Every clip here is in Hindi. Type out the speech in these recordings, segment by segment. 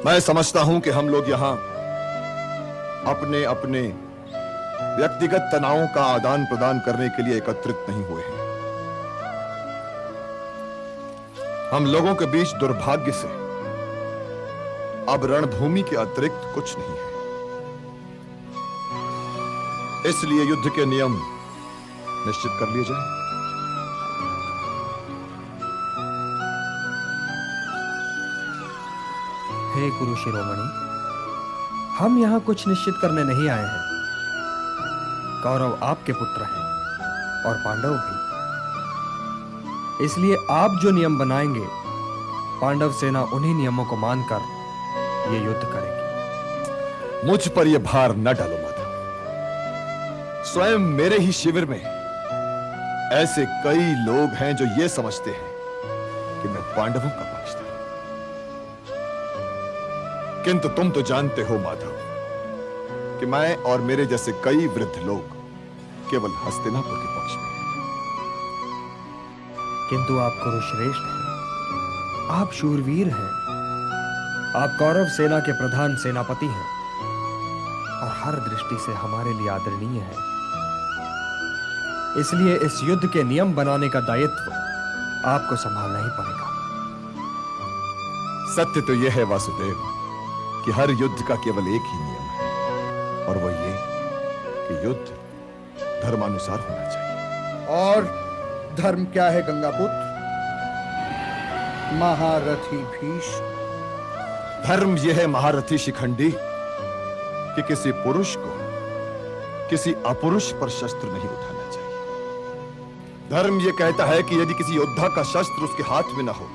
मैं समझता हूं कि हम लोग यहां अपने अपने व्यक्तिगत तनावों का आदान प्रदान करने के लिए एकत्रित नहीं हुए हैं। हम लोगों के बीच दुर्भाग्य से अब रणभूमि के अतिरिक्त कुछ नहीं है। इसलिए युद्ध के नियम निश्चित कर लिए जाएं। हे गुरु शिरोमणि, हम यहां कुछ निश्चित करने नहीं आए हैं। कौरव आपके पुत्र हैं और पांडव भी। इसलिए आप जो नियम बनाएंगे, पांडव सेना उन्हीं नियमों को मानकर ये युद्ध करेगी। मुझ पर यह भार न डालो माधव। स्वयं मेरे ही शिविर में ऐसे कई लोग हैं जो यह समझते हैं कि मैं पांडवों का पक्षधर हूं। किंतु तुम तो जानते हो माधव कि मैं और मेरे जैसे कई वृद्ध लोग केवल हस्तिनापुर के पक्ष में हैं। किंतु आप कुरुश्रेष्ठ हैं, आप शूरवीर हैं, आप कौरव सेना के प्रधान सेनापति हैं और हर दृष्टि से हमारे लिए आदरणीय हैं। इसलिए इस युद्ध के नियम बनाने का दायित्व आपको संभालना ही पड़ेगा। सत्य तो यह है वासुदेव कि हर युद्ध का केवल एक ही नियम है, और वह ये कि युद्ध धर्मानुसार होना चाहिए। और धर्म क्या है गंगापुत्र? महारथी भीष्म। धर्म यह है महारथी शिखंडी कि किसी पुरुष को किसी अपुरुष पर शस्त्र नहीं उठाना चाहिए। धर्म यह कहता है कि यदि किसी योद्धा का शस्त्र उसके हाथ में न हो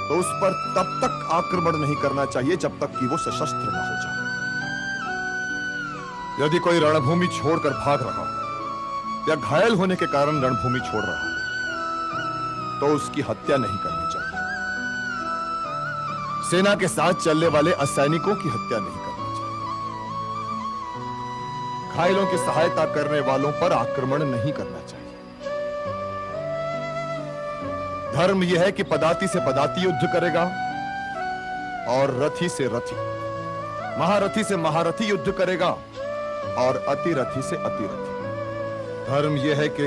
तो उस पर तब तक आक्रमण नहीं करना चाहिए जब तक कि वो सशस्त्र न हो जाए। यदि कोई रणभूमि छोड़कर भाग रहा हो या घायल होने के कारण रणभूमि छोड़ रहा हो तो उसकी हत्या नहीं करनी चाहिए। सेना के साथ चलने वाले असैनिकों की हत्या नहीं करनी चाहिए। घायलों की सहायता करने वालों पर आक्रमण नहीं करना चाहिए। धर्म यह है कि पदाती से पदाती युद्ध करेगा और रथी से रथी, महारथी से महारथी युद्ध करेगा और अतिरथी से अतिरथी। धर्म यह है कि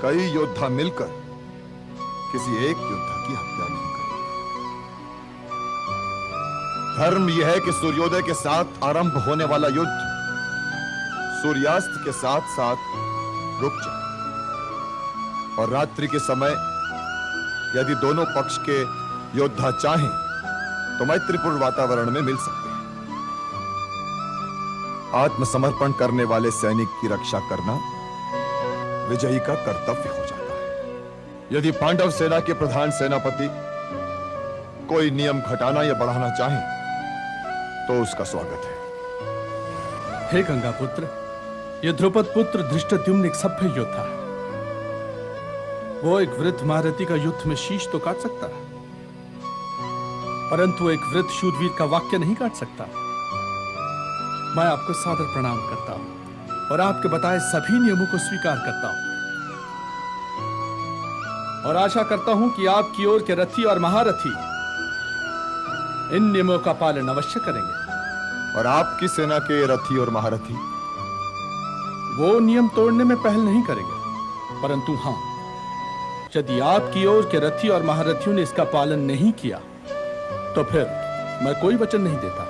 कई योद्धा मिलकर किसी एक योद्धा की हत्या नहीं करेंगे। धर्म यह है कि सूर्योदय के साथ आरंभ होने वाला युद्ध सूर्यास्त के साथ साथ रुक जाए और रात्रि के समय यदि दोनों पक्ष के योद्धा चाहें तो मैत्रीपूर्ण वातावरण में मिल सकते हैं। आत्मसमर्पण करने वाले सैनिक की रक्षा करना विजयी का कर्तव्य हो जाता है। यदि पांडव सेना के प्रधान सेनापति कोई नियम घटाना या बढ़ाना चाहे तो उसका स्वागत है। हे गंगापुत्र, यह द्रुपद पुत्र धृष्टद्युम्न एक सभ्य योद्धा है। वो एक वृद्ध महारथी का युद्ध में शीश तो काट सकता है, परंतु एक वृद्ध शूरवीर का वाक्य नहीं काट सकता। मैं आपको सादर प्रणाम करता हूं और आपके बताए सभी नियमों को स्वीकार करता हूं और आशा करता हूं कि आपकी ओर के रथी और महारथी इन नियमों का पालन अवश्य करेंगे। और आपकी सेना के रथी और महारथी वो नियम तोड़ने में पहल नहीं करेंगे, परंतु हां, यदि आपकी ओर के रथी और महारथियों ने इसका पालन नहीं किया तो फिर मैं कोई वचन नहीं देता।